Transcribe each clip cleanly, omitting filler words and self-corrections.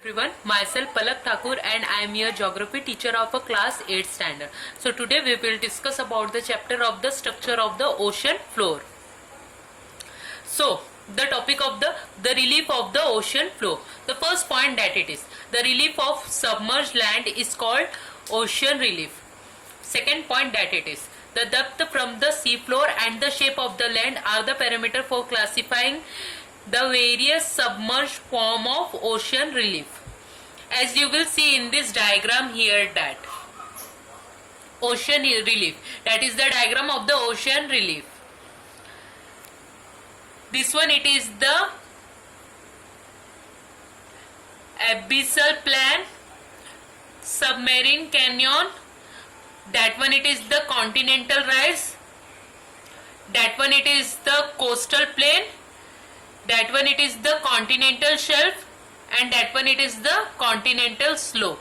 everyone, myself Palak Thakur and I am your geography teacher of a class 8 standard. So today we will discuss about the chapter of the structure of the ocean floor. So the topic of the relief of the ocean floor. The first point that it is the relief of submerged land is called ocean relief. Second point that it is the depth from the sea floor and the shape of the land are the parameter for classifying the various submerged form of ocean relief. As you will see in this diagram here, that ocean relief, that is the diagram of the ocean relief. This one, it is the abyssal plain, submarine canyon. That one, it is the continental rise. That one, it is the coastal plain. That one, it is the continental shelf, and that one, it is the continental slope.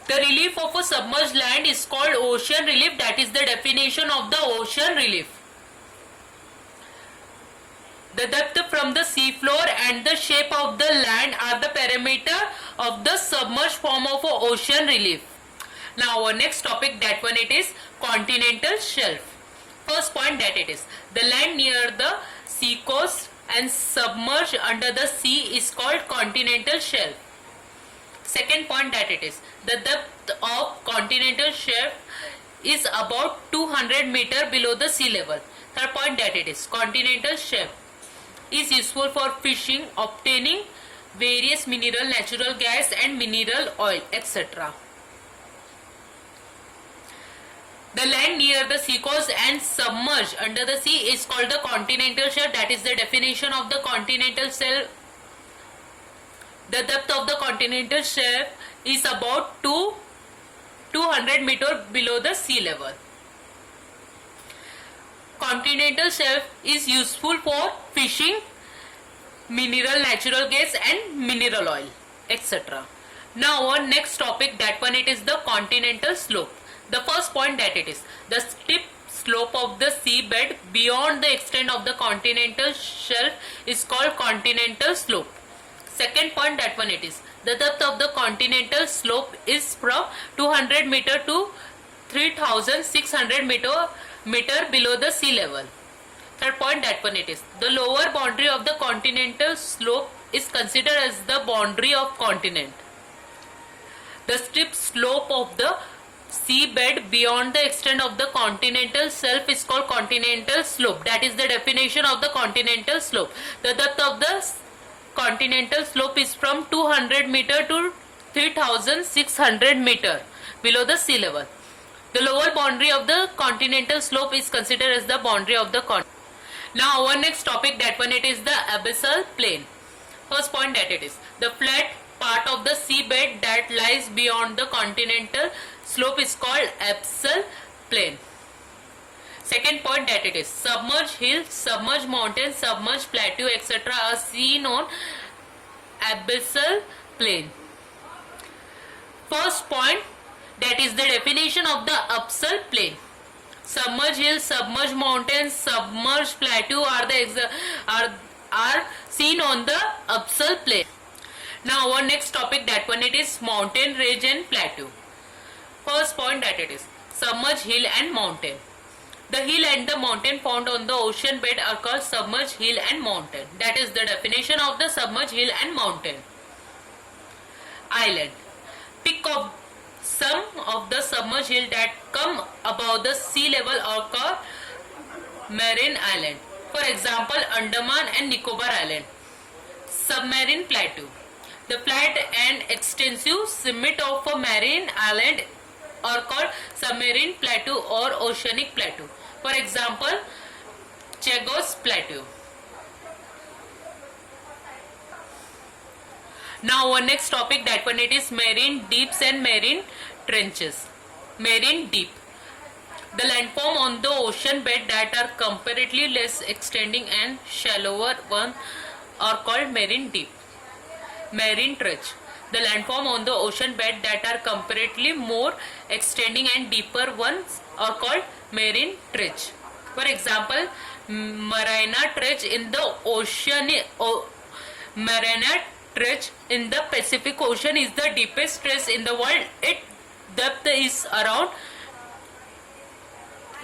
The relief of a submerged land is called ocean relief. That is the definition of the ocean relief. The depth from the sea floor and the shape of the land are the parameter of the submerged form of a ocean relief. Now our next topic, that one, it is continental shelf. First point that it is the land near the sea coast and submerged under the sea is called continental shelf. Second point that it is the depth of continental shelf is about 200 meter below the sea level. Third point that it is continental shelf is useful for fishing, obtaining various mineral, natural gas and mineral oil, etc. The land near the seacoast and submerged under the sea is called the continental shelf. That is the definition of the continental shelf. The depth of the continental shelf is about 200 meter below the sea level. Continental shelf is useful for fishing, mineral, natural gas and mineral oil, etc. Now our next topic, that one, it is the continental slope. The first point that it is the steep slope of the seabed beyond the extent of the continental shelf is called continental slope. Second point, that one, it is the depth of the continental slope is from 200 meter to 3600 meter below the sea level. Third point, that one, it is the lower boundary of the continental slope is considered as the boundary of continent. The steep slope of the seabed beyond the extent of the continental shelf is called continental slope. That is the definition of the continental slope. The depth of the continental slope is from 200 meter to 3600 meter below the sea level. The lower boundary of the continental slope is considered as the boundary of the continent. Now our next topic, that one, it is the abyssal plain. First point that it is the flat part of the seabed that lies beyond the continental slope is called abyssal plain. Second point that it is submerged hills, submerged mountains, submerged plateau, etc. are seen on abyssal plain. First point, that is the definition of the abyssal plain. Submerged hills, submerged mountains, submerged plateau are seen on the abyssal plain. Now our next topic, that one, it is mountain range and plateau. First point that it is submerged hill and mountain. The hill and the mountain found on the ocean bed are called submerged hill and mountain. That is the definition of the submerged hill and mountain. Island. Peak of some of the submerged hill that come above the sea level are called marine island. For example, Andaman and Nicobar Island. Submarine plateau. The flat and extensive summit of a marine island are called submarine plateau or oceanic plateau. For example, Chagos Plateau. Now our next topic, that one, it is marine deeps and marine trenches. Marine deep. The landform on the ocean bed that are comparatively less extending and shallower ones are called marine deep. Marine trench. The landform on the ocean bed that are comparatively more extending and deeper ones are called marine trench. For example, Mariana Trench in the Mariana Trench in the Pacific Ocean is the deepest trench in the world. Its depth is around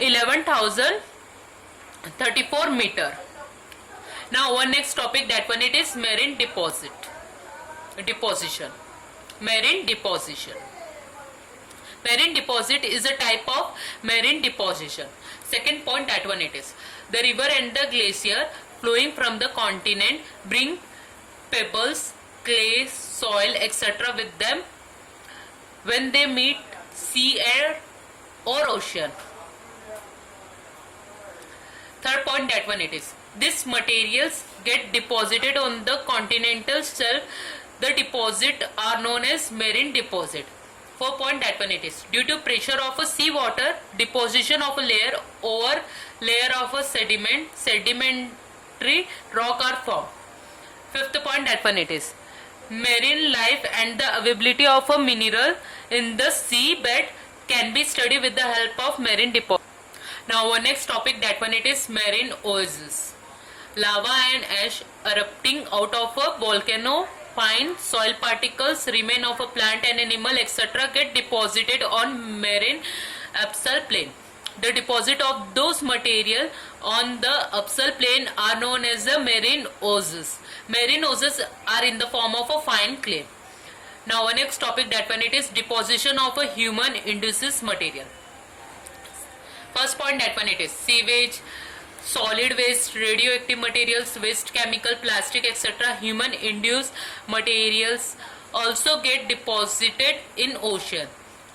11,034 meter. Now our next topic, that one it is marine deposition. Marine deposition. Marine deposit is a type of marine deposition. Second point, that one it is. The river and the glacier flowing from the continent bring pebbles, clay, soil, etc. with them when they meet sea, air or ocean. Third point, that one it is. These materials get deposited on the continental shelf. The deposit are known as marine deposit. 4 point, that one it is. Due to pressure of a sea water, deposition of a layer over layer of a sedimentary rock are formed. 5th point, that one it is. Marine life and the availability of a mineral in the sea bed can be studied with the help of marine deposit. Now our next topic, that one it is marine oasis. Lava and ash erupting out of a volcano, fine soil particles, remain of a plant and animal, etc. get deposited on marine abyssal plain. The deposit of those material on the abyssal plain are known as the marine oasis. Marine oasis are in the form of a fine clay. Now our next topic, that one it is deposition of a human induced material. First point, that one it is sewage, solid waste, radioactive materials, waste chemical, plastic, etc. human induced materials also get deposited in ocean.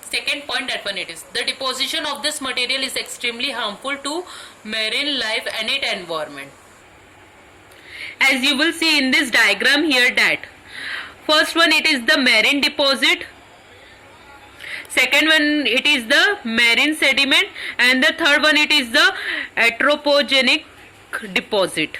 Second point, that one it is. The deposition of this material is extremely harmful to marine life and its environment. As you will see in this diagram here, that first one it is the marine deposit, second one it is the marine sediment, and the third one it is the anthropogenic deposit.